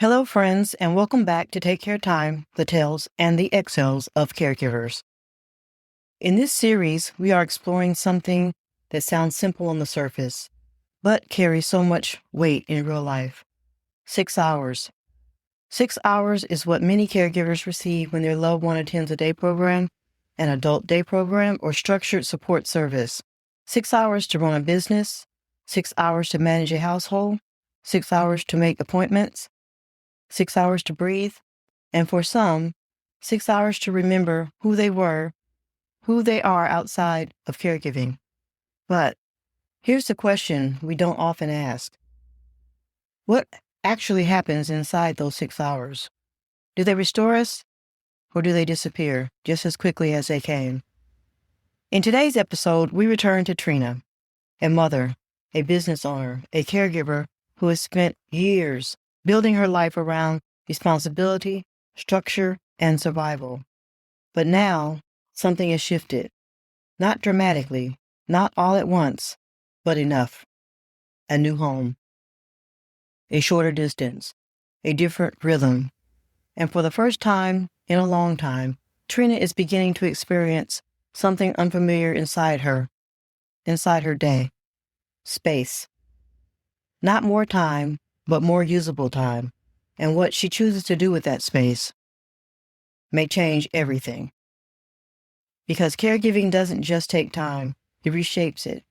Hello, friends, and welcome back to Take Care Time, the Tales and the Excels of Caregivers. In this series, we are exploring something that sounds simple on the surface, but carries so much weight in real life. 6 hours. 6 hours is what many caregivers receive when their loved one attends a day program, an adult day program, or structured support service. 6 hours to run a business, 6 hours to manage a household, 6 hours to make appointments, 6 hours to breathe, and for some, 6 hours to remember who they were, who they are outside of caregiving. But here's the question we don't often ask. What actually happens inside those 6 hours? Do they restore us, or do they disappear just as quickly as they came? In today's episode, we return to Trina, a mother, a business owner, a caregiver who has spent years building her life around responsibility, structure, and survival. But now, something has shifted. Not dramatically, not all at once, but enough. A new home. A shorter distance. A different rhythm. And for the first time in a long time, Trina is beginning to experience something unfamiliar inside her day. Space. Not more time, but more usable time, and what she chooses to do with that space may change everything. Because caregiving doesn't just take time, it reshapes it.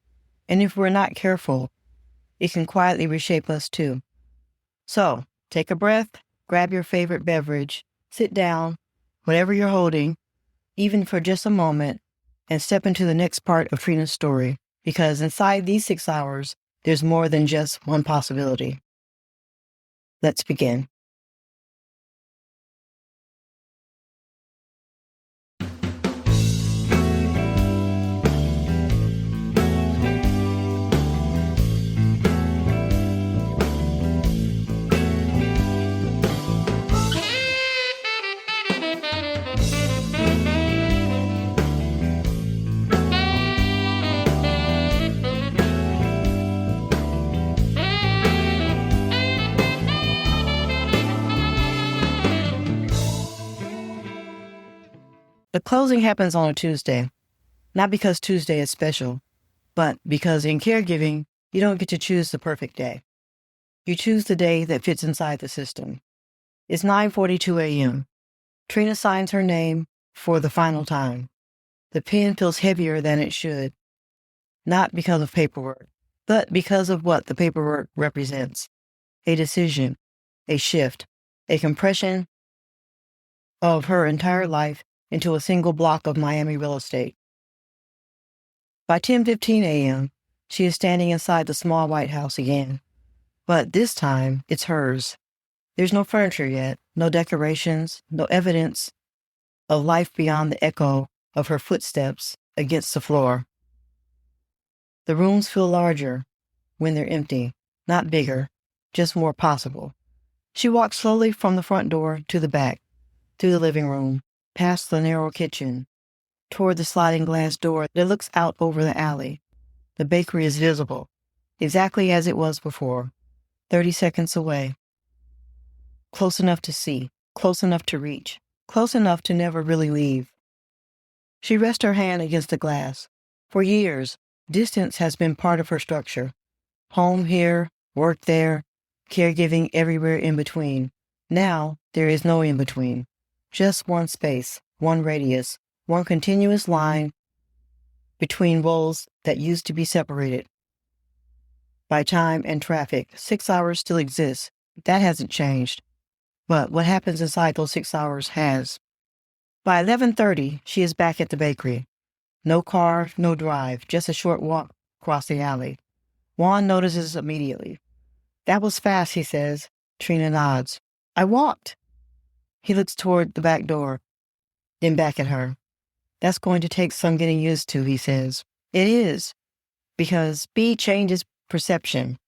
And if we're not careful, it can quietly reshape us too. So, take a breath, grab your favorite beverage, sit down, whatever you're holding, even for just a moment, and step into the next part of Trina's story. Because inside these 6 hours, there's more than just one possibility. Let's begin. The closing happens on a Tuesday, not because Tuesday is special, but because in caregiving, you don't get to choose the perfect day. You choose the day that fits inside the system. It's 9:42 a.m. Trina signs her name for the final time. The pen feels heavier than it should, not because of paperwork, but because of what the paperwork represents. A decision, a shift, a compression of her entire life into a single block of Miami real estate. By 10:15 a.m., she is standing inside the small white house again. But this time, it's hers. There's no furniture yet, no decorations, no evidence of life beyond the echo of her footsteps against the floor. The rooms feel larger when they're empty, not bigger, just more possible. She walks slowly from the front door to the back, through the living room, past the narrow kitchen, toward the sliding glass door that looks out over the alley. The bakery is visible, exactly as it was before, 30 seconds away. Close enough to see, close enough to reach, close enough to never really leave. She rests her hand against the glass. For years, distance has been part of her structure. Home here, work there, caregiving everywhere in between. Now, there is no in between. Just one space, one radius, one continuous line between roles that used to be separated by time and traffic. 6 hours still exists. That hasn't changed. But what happens inside those 6 hours has. By 11:30, she is back at the bakery. No car, no drive, just a short walk across the alley. Juan notices immediately. "That was fast," he says. Trina nods. "I walked." He looks toward the back door, then back at her. "That's going to take some getting used to," he says. It is, because speed changes perception.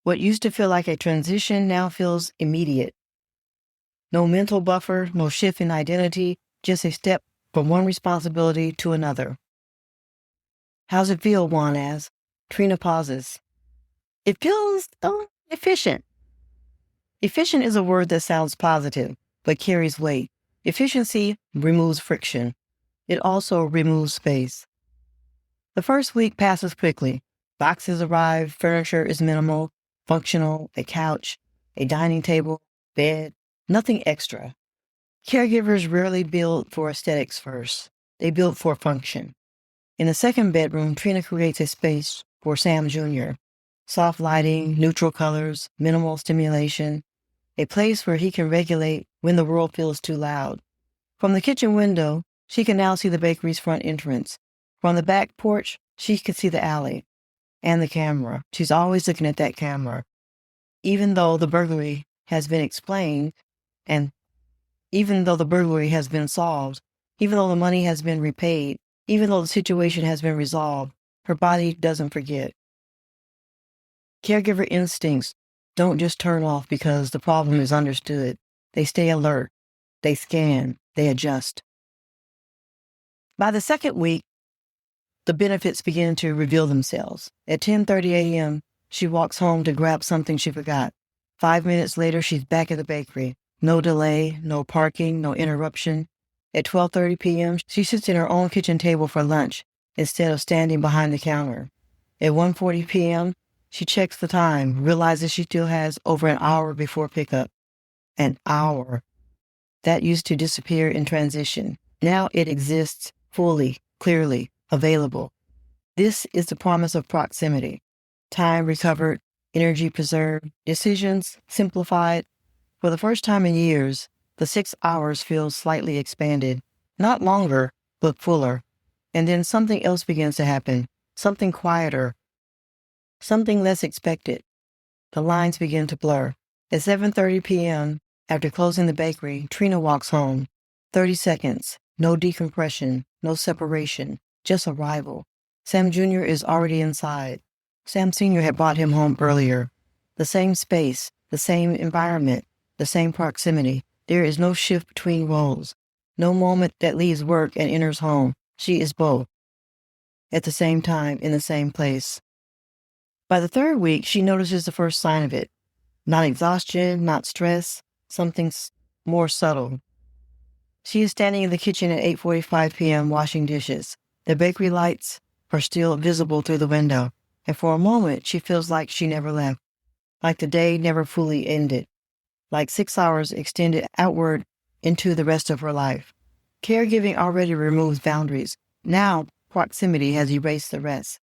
What used to feel like a transition now feels immediate. No mental buffer, no shift in identity, just a step from one responsibility to another. "How's it feel?" Juan asks. Trina pauses. "It feels efficient." Efficient is a word that sounds positive, but carries weight. Efficiency removes friction. It also removes space. The first week passes quickly. Boxes arrive, furniture is minimal, functional, a couch, a dining table, bed, nothing extra. Caregivers rarely build for aesthetics first. They build for function. In the second bedroom, Trina creates a space for Sam Jr. Soft lighting, neutral colors, minimal stimulation, a place where he can regulate when the world feels too loud. From the kitchen window, she can now see the bakery's front entrance. From the back porch, she can see the alley and the camera. She's always looking at that camera. Even though the burglary has been explained, and even though the burglary has been solved, even though the money has been repaid, even though the situation has been resolved, her body doesn't forget. Caregiver instincts don't just turn off because the problem is understood. They stay alert. They scan. They adjust. By the second week, the benefits begin to reveal themselves. At 10:30 a.m., she walks home to grab something she forgot. 5 minutes later, she's back at the bakery. No delay, no parking, no interruption. At 12:30 p.m., she sits at her own kitchen table for lunch instead of standing behind the counter. At 1:40 p.m., she checks the time, realizes she still has over an hour before pickup. An hour. That used to disappear in transition. Now it exists fully, clearly, available. This is the promise of proximity. Time recovered, energy preserved, decisions simplified. For the first time in years, the 6 hours feels slightly expanded. Not longer, but fuller. And then something else begins to happen. Something quieter. Something less expected. The lines begin to blur. At 7:30 p.m., after closing the bakery, Trina walks home. 30 seconds. No decompression. No separation. Just arrival. Sam Jr. is already inside. Sam Sr. had brought him home earlier. The same space. The same environment. The same proximity. There is no shift between roles. No moment that leaves work and enters home. She is both. At the same time, in the same place. By the third week, she notices the first sign of it. Not exhaustion, not stress, something more subtle. She is standing in the kitchen at 8:45 p.m. washing dishes. The bakery lights are still visible through the window, and for a moment she feels like she never left, like the day never fully ended, like 6 hours extended outward into the rest of her life. Caregiving already removes boundaries. Now proximity has erased the rest.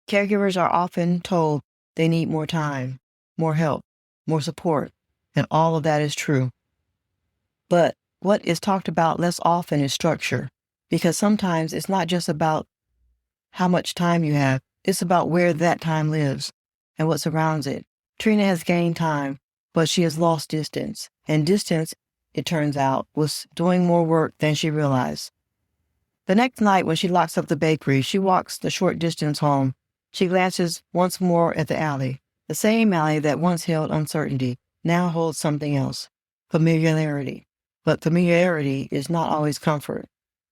Caregivers are often told they need more time, more help, more support, and all of that is true. But what is talked about less often is structure, because sometimes it's not just about how much time you have, it's about where that time lives and what surrounds it. Trina has gained time, but she has lost distance, and distance, it turns out, was doing more work than she realized. The next night when she locks up the bakery, she walks the short distance home. She glances once more at the alley. The same alley that once held uncertainty now holds something else, familiarity. But familiarity is not always comfort.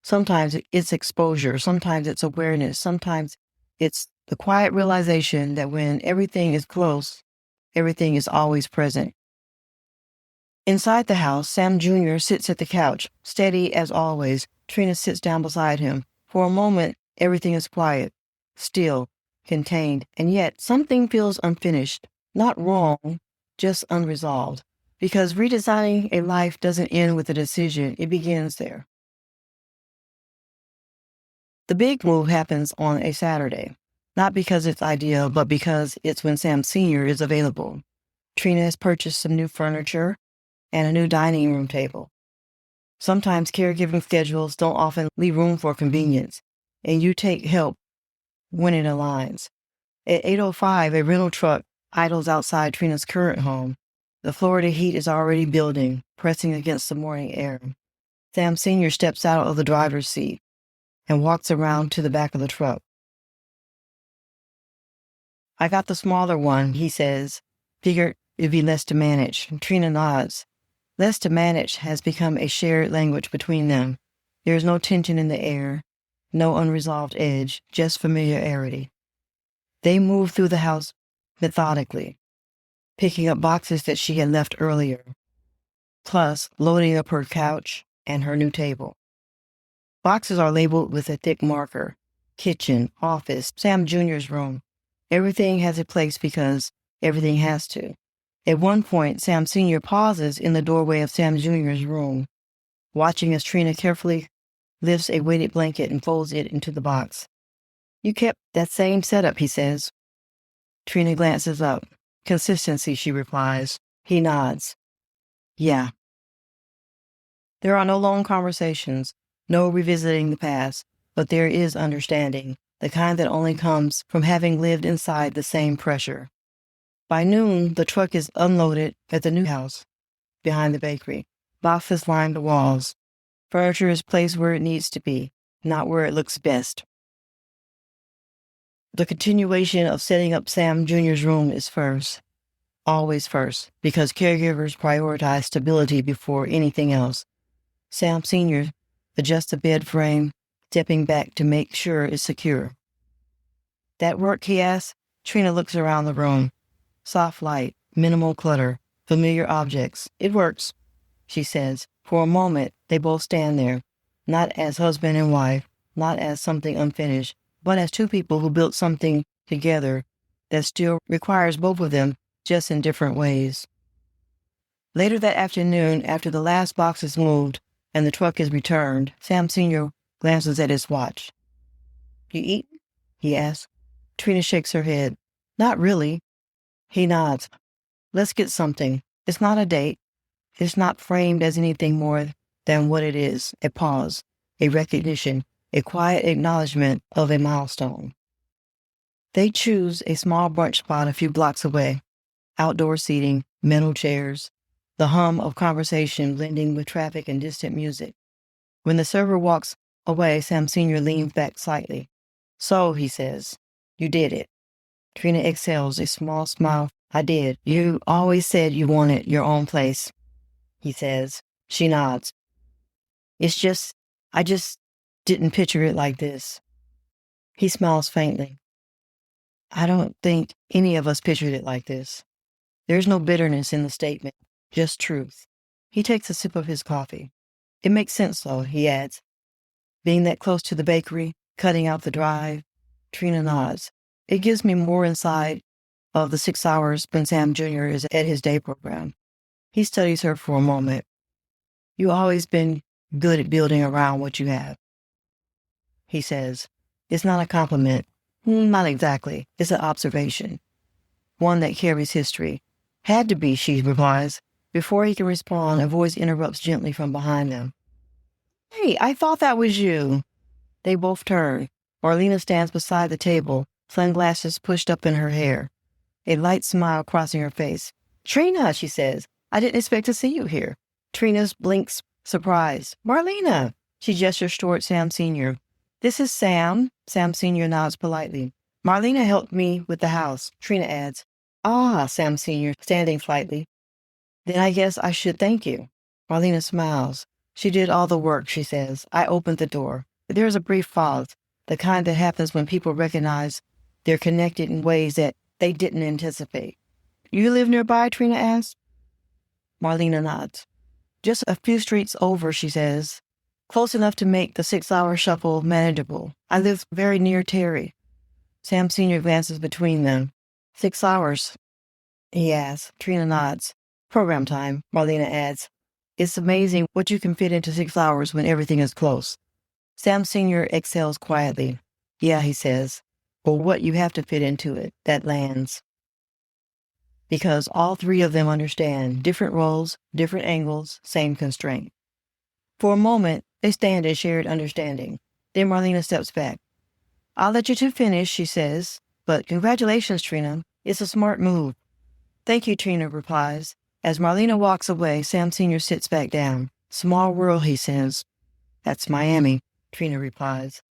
Sometimes it's exposure, sometimes it's awareness, sometimes it's the quiet realization that when everything is close, everything is always present. Inside the house, Sam Jr. sits at the couch, steady as always. Trina sits down beside him. For a moment, everything is quiet, still, contained, and yet something feels unfinished, not wrong, just unresolved. Because redesigning a life doesn't end with a decision, it begins there. The big move happens on a Saturday, not because it's ideal, but because it's when Sam Sr. is available. Trina has purchased some new furniture and a new dining room table. Sometimes caregiving schedules don't often leave room for convenience, and you take help when it aligns. At 8:05, a rental truck idles outside Trina's current home. The Florida heat is already building, pressing against the morning air. Sam Sr. steps out of the driver's seat and walks around to the back of the truck. "I got the smaller one," he says. "Figured it'd be less to manage." Trina nods. Less to manage has become a shared language between them. There is no tension in the air, no unresolved edge, just familiarity. They move through the house methodically. picking up boxes that she had left earlier, plus loading up her couch and her new table. Boxes are labeled with a thick marker. Kitchen, office, Sam Jr.'s room. Everything has a place because everything has to. At one point, Sam Sr. pauses in the doorway of Sam Jr.'s room, watching as Trina carefully lifts a weighted blanket and folds it into the box. "You kept that same setup," he says. Trina glances up. "Consistency," she replies. He nods. "Yeah." There are no long conversations, no revisiting the past, but there is understanding, the kind that only comes from having lived inside the same pressure. By noon, the truck is unloaded at the new house behind the bakery. Boxes line the walls. Furniture is placed where it needs to be, not where it looks best. The continuation of setting up Sam Jr.'s room is first, always first, because caregivers prioritize stability before anything else. Sam Sr. adjusts the bed frame, stepping back to make sure it's secure. "That work?" he asks. Trina looks around the room. Soft light, minimal clutter, familiar objects. "It works," she says. For a moment, they both stand there, not as husband and wife, not as something unfinished, but as two people who built something together that still requires both of them, just in different ways. Later that afternoon, after the last box is moved and the truck is returned, Sam Sr. glances at his watch. "You eat?" he asks. Trina shakes her head. "Not really." He nods. "Let's get something. It's not a date. It's not framed as anything more than what it is, a pause, a recognition, a quiet acknowledgement of a milestone." They choose a small brunch spot a few blocks away. Outdoor seating, metal chairs, the hum of conversation blending with traffic and distant music. When the server walks away, Sam Sr. leans back slightly. "So," he says, "you did it." Trina exhales a small smile. "I did. You always said you wanted your own place," he says. She nods. I just didn't picture it like this." He smiles faintly. "I don't think any of us pictured it like this." There's no bitterness in the statement, just truth. He takes a sip of his coffee. "It makes sense, though," he adds. "Being that close to the bakery, cutting out the drive." Trina nods. "It gives me more insight of the 6 hours when Sam Jr. is at his day program." He studies her for a moment. "You've always been good at building around what you have," he says. It's not a compliment. Not exactly. It's an observation. One that carries history. "Had to be," she replies. Before he can respond, a voice interrupts gently from behind them. "Hey, I thought that was you." They both turn. Marlena stands beside the table, sunglasses pushed up in her hair, a light smile crossing her face. "Trina," she says, "I didn't expect to see you here." Trina blinks, surprised. "Marlena." She gestures toward Sam Sr. "This is Sam." Sam Sr. nods politely. "Marlena helped me with the house," Trina adds. "Ah," Sam Sr., standing slightly. "Then I guess I should thank you." Marlena smiles. "She did all the work," she says. "I opened the door." There is a brief pause, the kind that happens when people recognize they're connected in ways that they didn't anticipate. "You live nearby?" Trina asks. Marlena nods. "Just a few streets over," she says. "Close enough to make the 6-hour shuffle manageable. I live very near Terry." Sam Sr. glances between them. 6 hours, he asks. Trina nods. "Program time," Marlena adds. "It's amazing what you can fit into 6 hours when everything is close." Sam Sr. exhales quietly. "Yeah," he says. "Or what you have to fit into it, that lands." Because all three of them understand different roles, different angles, same constraint. For a moment, they stand in shared understanding. Then Marlena steps back. "I'll let you two finish," she says. "But congratulations, Trina. It's a smart move." "Thank you," Trina replies. As Marlena walks away, Sam Sr. sits back down. "Small world," he says. "That's Miami," Trina replies.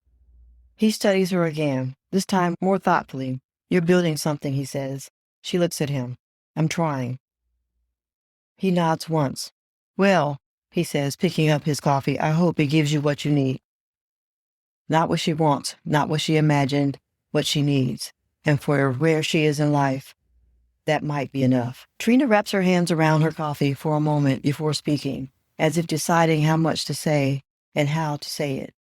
He studies her again, this time more thoughtfully. "You're building something," he says. She looks at him. "I'm trying." He nods once. "Well," he says, picking up his coffee, "I hope it gives you what you need." Not what she wants, not what she imagined, what she needs, and for where she is in life. that might be enough. Trina wraps her hands around her coffee for a moment before speaking, as if deciding how much to say and how to say it.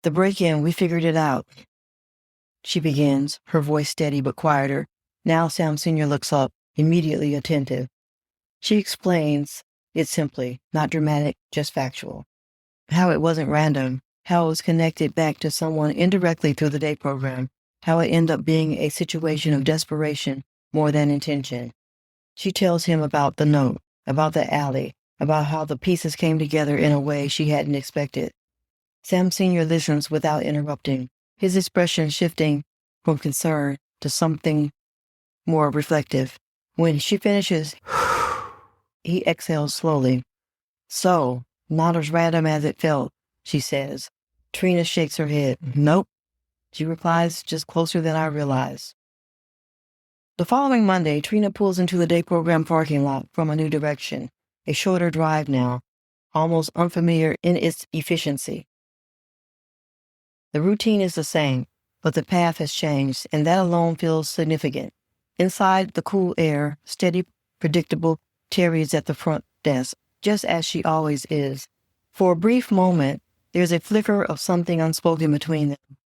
The break-in, we figured it out, she begins, her voice steady but quieter. Now Sam Sr. looks up, immediately attentive. She explains it simply, not dramatic, just factual. How it wasn't random, how it was connected back to someone indirectly through the day program, how it ended up being a situation of desperation more than intention. She tells him about the note, about the alley, about how the pieces came together in a way she hadn't expected. Sam Sr. listens without interrupting, his expression shifting from concern to something more reflective. When she finishes, he exhales slowly. So, not as random as it felt, she says. Trina shakes her head. Nope, she replies, just closer than I realized. The following Monday, Trina pulls into the day program parking lot from a new direction, a shorter drive now, almost unfamiliar in its efficiency. The routine is the same, but the path has changed, and that alone feels significant. Inside the cool air, steady, predictable, Terry is at the front desk, just as she always is. For a brief moment, there's a flicker of something unspoken between them.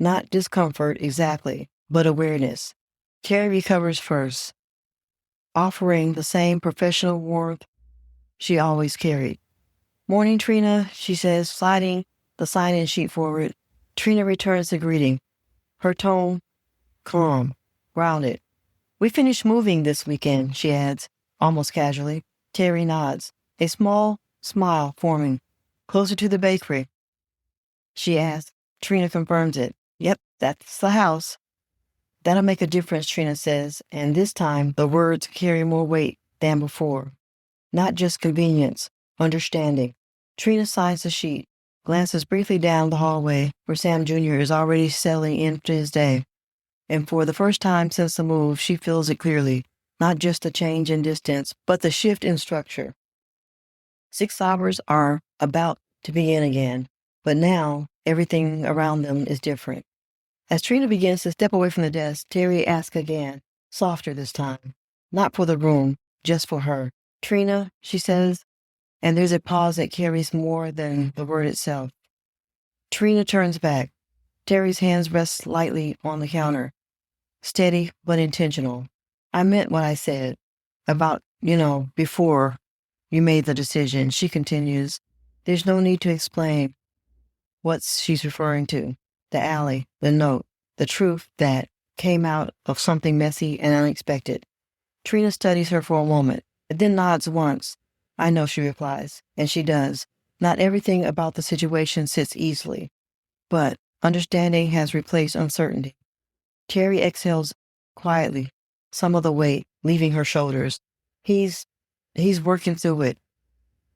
Not discomfort exactly, but awareness. Terry recovers first, offering the same professional warmth she always carried. Morning, Trina, she says, sliding the sign-in sheet forward. Trina returns the greeting, her tone calm, grounded. We finished moving this weekend, she adds, almost casually. Terry nods, a small smile forming. Closer to the bakery, she asks. Trina confirms it. Yep, that's the house. That'll make a difference, Trina says, and this time the words carry more weight than before. Not just convenience, understanding. Trina signs the sheet, glances briefly down the hallway where Sam Jr. is already settling into his day. And for the first time since the move, she feels it clearly, not just the change in distance, but the shift in structure. 6 hours are about to begin again, but now everything around them is different. As Trina begins to step away from the desk, Terry asks again, softer this time. Not for the room, just for her. Trina, she says, and there's a pause that carries more than the word itself. Trina turns back. Terry's hands rest lightly on the counter. Steady but intentional. I meant what I said about, before you made the decision. She continues. There's no need to explain what she's referring to. The alley, the note, the truth that came out of something messy and unexpected. Trina studies her for a moment, and then nods once. I know, she replies, and she does. Not everything about the situation sits easily, but understanding has replaced uncertainty. Terry exhales quietly, some of the weight leaving her shoulders. He's working through it,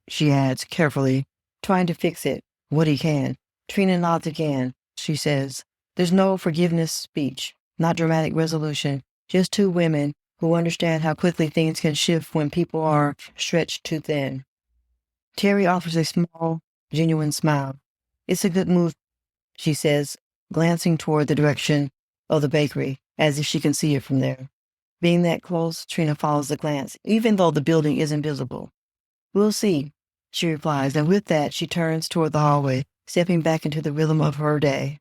she adds carefully, trying to fix it, what he can. Trina nods again. She says, there's no forgiveness speech, not dramatic resolution, just 2 women who understand how quickly things can shift when people are stretched too thin. Terry offers a small, genuine smile. It's a good move, she says, glancing toward the direction of the bakery, as if she can see it from there. Being that close, Trina follows the glance, even though the building isn't visible. We'll see, she replies, and with that, she turns toward the hallway, stepping back into the rhythm of her day,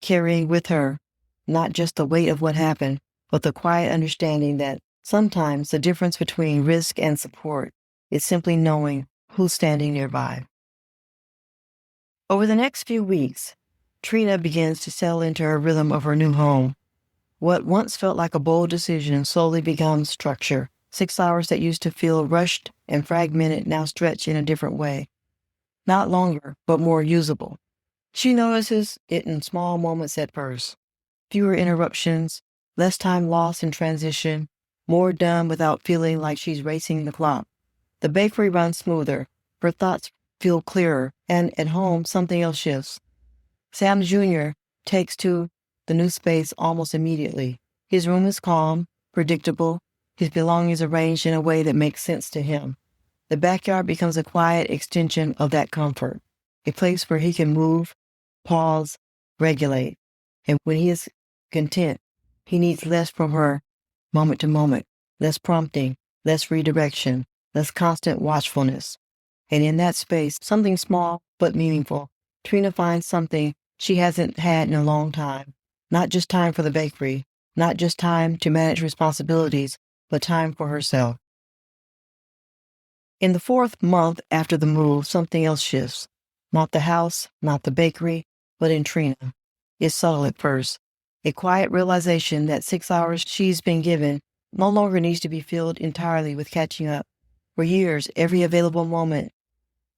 carrying with her not just the weight of what happened, but the quiet understanding that sometimes the difference between risk and support is simply knowing who's standing nearby. Over the next few weeks, Trina begins to settle into her rhythm of her new home. What once felt like a bold decision slowly becomes structure. 6 hours that used to feel rushed and fragmented now stretch in a different way. Not longer, but more usable. She notices it in small moments at first. Fewer interruptions, less time lost in transition, more done without feeling like she's racing the clock. The bakery runs smoother, her thoughts feel clearer, and at home something else shifts. Sam Jr. takes to the new space almost immediately. His room is calm, predictable, his belongings arranged in a way that makes sense to him. The backyard becomes a quiet extension of that comfort, a place where he can move, pause, regulate. And when he is content, he needs less from her moment to moment, less prompting, less redirection, less constant watchfulness. And in that space, something small but meaningful, Trina finds something she hasn't had in a long time. Not just time for the bakery, not just time to manage responsibilities, but time for herself. In the 4th month after the move, something else shifts. Not the house, not the bakery, but in Trina. It's subtle at first. A quiet realization that 6 hours she's been given no longer needs to be filled entirely with catching up. For years, every available moment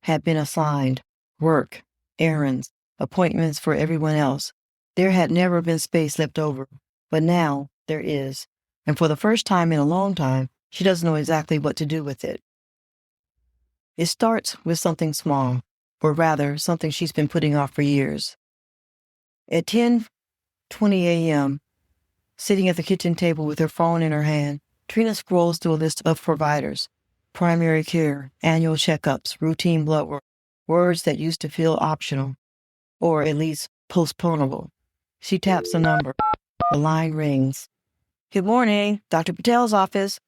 had been assigned work, errands, appointments for everyone else. There had never been space left over, but now there is. And for the first time in a long time, she doesn't know exactly what to do with it. It starts with something small, or rather, something she's been putting off for years. At 10:20 a.m., sitting at the kitchen table with her phone in her hand, Trina scrolls through a list of providers: primary care, annual checkups, routine blood work, words that used to feel optional, or at least postponable. She taps a number. The line rings. "Good morning, Dr. Patel's office."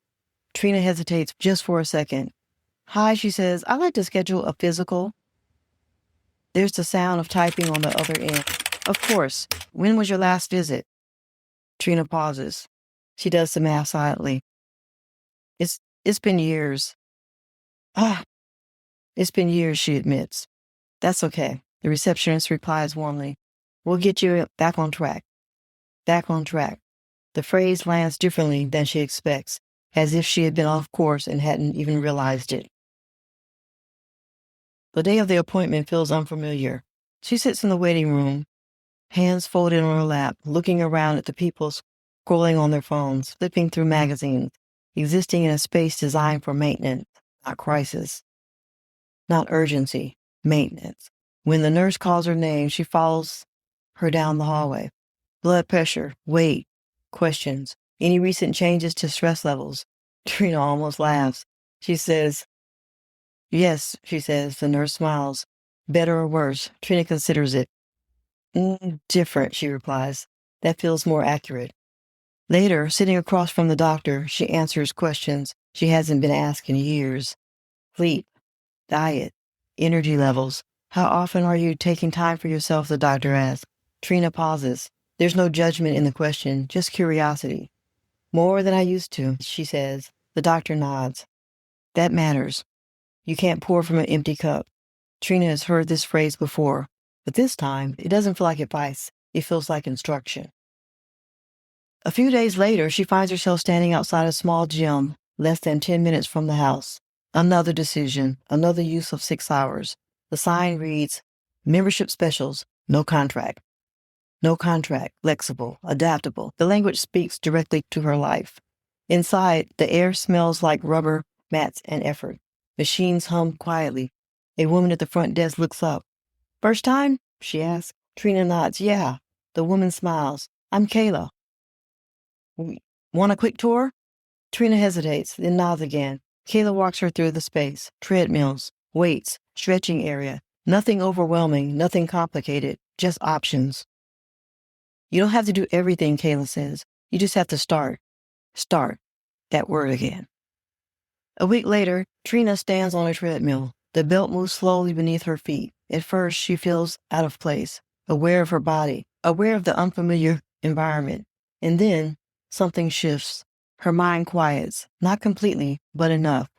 Trina hesitates just for a second. "Hi," she says. "I'd like to schedule a physical." There's the sound of typing on the other end. "Of course. When was your last visit?" Trina pauses. She does the math silently. It's been years." "Ah, it's been years," she admits. "That's okay." The receptionist replies warmly. "We'll get you back on track." Back on track. The phrase lands differently than she expects, as if she had been off course and hadn't even realized it. The day of the appointment feels unfamiliar. She sits in the waiting room, hands folded on her lap, looking around at the people scrolling on their phones, flipping through magazines, existing in a space designed for maintenance, not crisis, not urgency, maintenance. When the nurse calls her name, she follows her down the hallway. Blood pressure, weight, questions. Any recent changes to stress levels? Trina almost laughs. She says, "Yes," she says. The nurse smiles. "Better or worse?" Trina considers it. Different," she replies. "That feels more accurate." Later, sitting across from the doctor, she answers questions she hasn't been asked in years. Sleep, diet, energy levels. "How often are you taking time for yourself?" the doctor asks. Trina pauses. There's no judgment in the question, just curiosity. "More than I used to," she says. The doctor nods. "That matters. You can't pour from an empty cup." Trina has heard this phrase before, but this time it doesn't feel like advice. It feels like instruction. A few days later, she finds herself standing outside a small gym, less than 10 minutes from the house. Another decision, another use of 6 hours. The sign reads, "Membership specials, no contract." No contract, flexible, adaptable. The language speaks directly to her life. Inside, the air smells like rubber, mats, and effort. Machines hum quietly. A woman at the front desk looks up. "First time?" she asks. Trina nods. "Yeah." The woman smiles. "I'm Kayla. Want a quick tour?" Trina hesitates, then nods again. Kayla walks her through the space. Treadmills, weights, stretching area. Nothing overwhelming, nothing complicated, just options. "You don't have to do everything," Kayla says. "You just have to start." Start. That word again. A week later, Trina stands on a treadmill. The belt moves slowly beneath her feet. At first, she feels out of place, aware of her body, aware of the unfamiliar environment. And then, something shifts. Her mind quiets, not completely, but enough.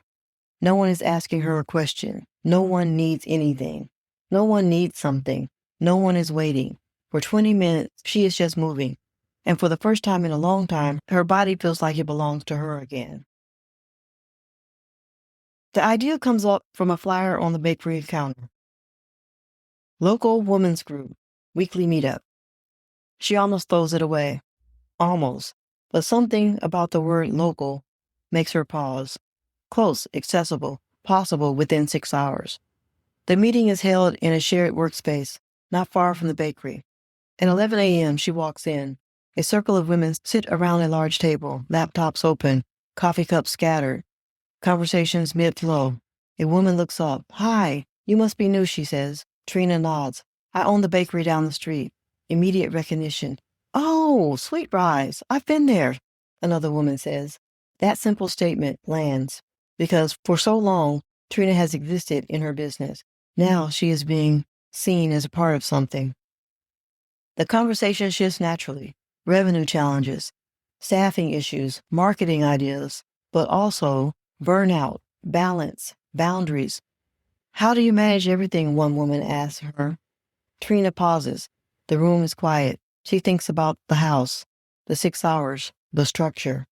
No one is asking her a question. No one needs anything. No one needs something. No one is waiting. For 20 minutes, she is just moving. And for the first time in a long time, her body feels like it belongs to her again. The idea comes up from a flyer on the bakery counter. Local women's group, weekly meetup. She almost throws it away. Almost. But something about the word local makes her pause. Close, accessible, possible within 6 hours. The meeting is held in a shared workspace, not far from the bakery. At 11 a.m., she walks in. A circle of women sit around a large table, laptops open, coffee cups scattered, conversations mid-flow. A woman looks up. "Hi, you must be new," she says. Trina nods. "I own the bakery down the street." Immediate recognition. "Oh, Sweet Rise. I've been there." another woman says. That simple statement lands because for so long, Trina has existed in her business. Now she is being seen as a part of something. The conversation shifts naturally. Revenue challenges, staffing issues, marketing ideas, but also burnout, balance, boundaries. How do you manage everything? One woman asks her. Trina pauses. The room is quiet. She thinks about the house, the 6 hours, the structure.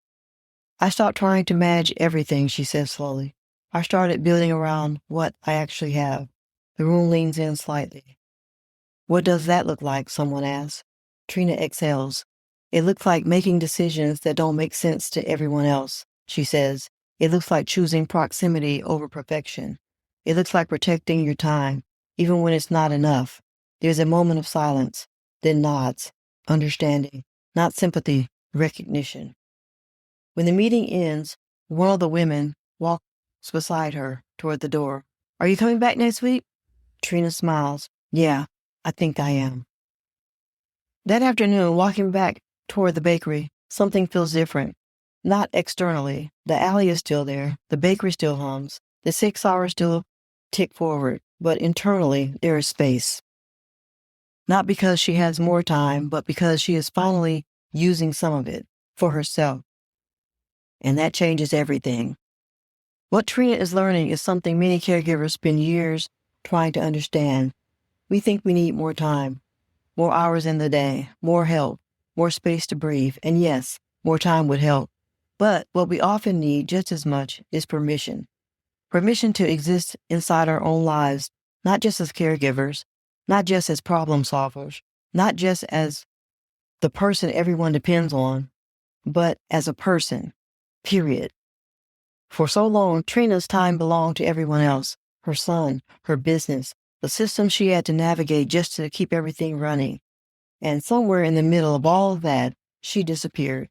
I stopped trying to manage everything, she says slowly. I started building around what I actually have. The room leans in slightly. What does that look like? Someone asks. Trina exhales. It looks like making decisions that don't make sense to everyone else, she says. It looks like choosing proximity over perfection. It looks like protecting your time, even when it's not enough. There's a moment of silence, then nods, understanding, not sympathy, recognition. When the meeting ends, one of the women walks beside her toward the door. Are you coming back next week? Trina smiles. Yeah, I think I am. That afternoon, walking back toward the bakery, something feels different. Not externally. The alley is still there. The bakery still hums. The 6 hours still tick forward. But internally, there is space. Not because she has more time, but because she is finally using some of it for herself. And that changes everything. What Trina is learning is something many caregivers spend years trying to understand. We think we need more time, more hours in the day, more help, more space to breathe, and yes, more time would help. But what we often need just as much is permission. Permission to exist inside our own lives, not just as caregivers, not just as problem solvers, not just as the person everyone depends on, but as a person, period. For so long, Trina's time belonged to everyone else, her son, her business, the system she had to navigate just to keep everything running. And somewhere in the middle of all of that, she disappeared.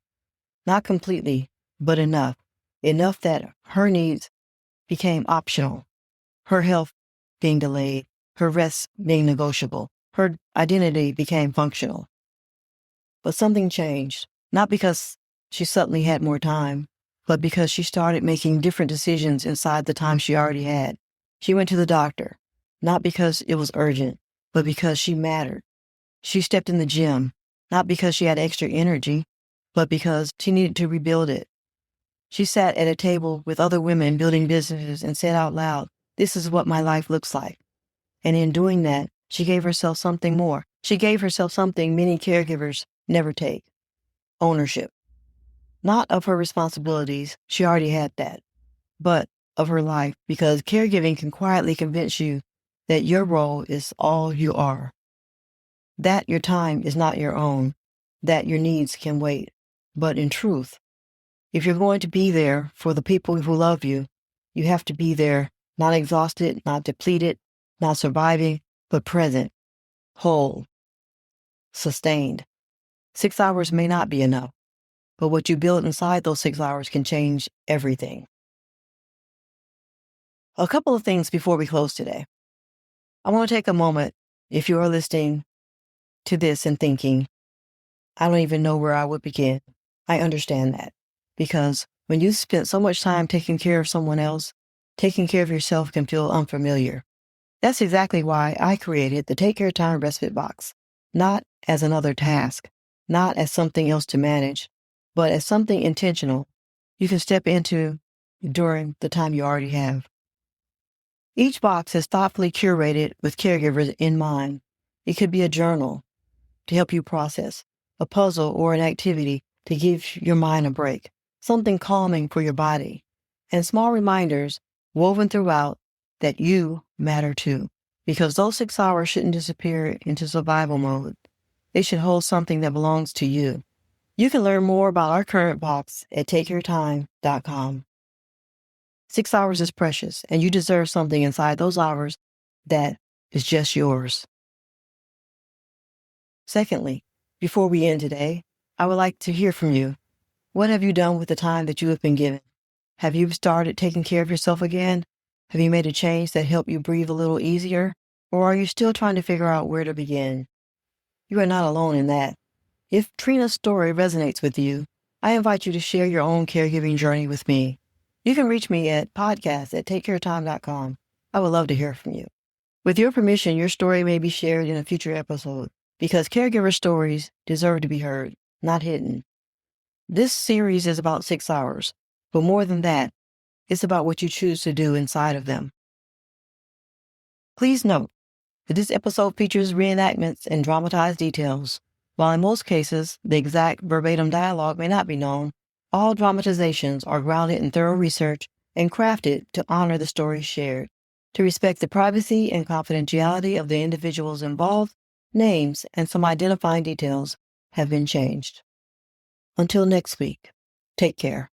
Not completely, but enough. Enough that her needs became optional. Her health being delayed, her rest being negotiable, her identity became functional. But something changed, not because she suddenly had more time, but because she started making different decisions inside the time she already had. She went to the doctor, not because it was urgent, but because she mattered. She stepped in the gym, not because she had extra energy, but because she needed to rebuild it. She sat at a table with other women building businesses and said out loud, "This is what my life looks like." And in doing that, she gave herself something more. She gave herself something many caregivers never take: ownership. Not of her responsibilities, she already had that, but of her life, because caregiving can quietly convince you that your role is all you are, that your time is not your own, that your needs can wait. But in truth, if you're going to be there for the people who love you, you have to be there, not exhausted, not depleted, not surviving, but present, whole, sustained. 6 hours may not be enough, but what you build inside those 6 hours can change everything. A couple of things before we close today. I want to take a moment, if you are listening to this and thinking, I don't even know where I would begin. I understand that, because when you spent so much time taking care of someone else, taking care of yourself can feel unfamiliar. That's exactly why I created the Take Care Time Respite Box, not as another task, not as something else to manage, but as something intentional you can step into during the time you already have. Each box is thoughtfully curated with caregivers in mind. It could be a journal to help you process, a puzzle or an activity to give your mind a break, something calming for your body, and small reminders woven throughout that you matter too. Because those 6 hours shouldn't disappear into survival mode. They should hold something that belongs to you. You can learn more about our current box at takeyourtime.com. 6 hours is precious, and you deserve something inside those hours that is just yours. Secondly, before we end today, I would like to hear from you. What have you done with the time that you have been given? Have you started taking care of yourself again? Have you made a change that helped you breathe a little easier? Or are you still trying to figure out where to begin? You are not alone in that. If Trina's story resonates with you, I invite you to share your own caregiving journey with me. You can reach me at podcast@takecaretime.com. I would love to hear from you. With your permission, your story may be shared in a future episode because caregiver stories deserve to be heard, not hidden. This series is about 6 hours, but more than that, it's about what you choose to do inside of them. Please note that this episode features reenactments and dramatized details. While in most cases, the exact verbatim dialogue may not be known, all dramatizations are grounded in thorough research and crafted to honor the stories shared. To respect the privacy and confidentiality of the individuals involved, names and some identifying details have been changed. Until next week, take care.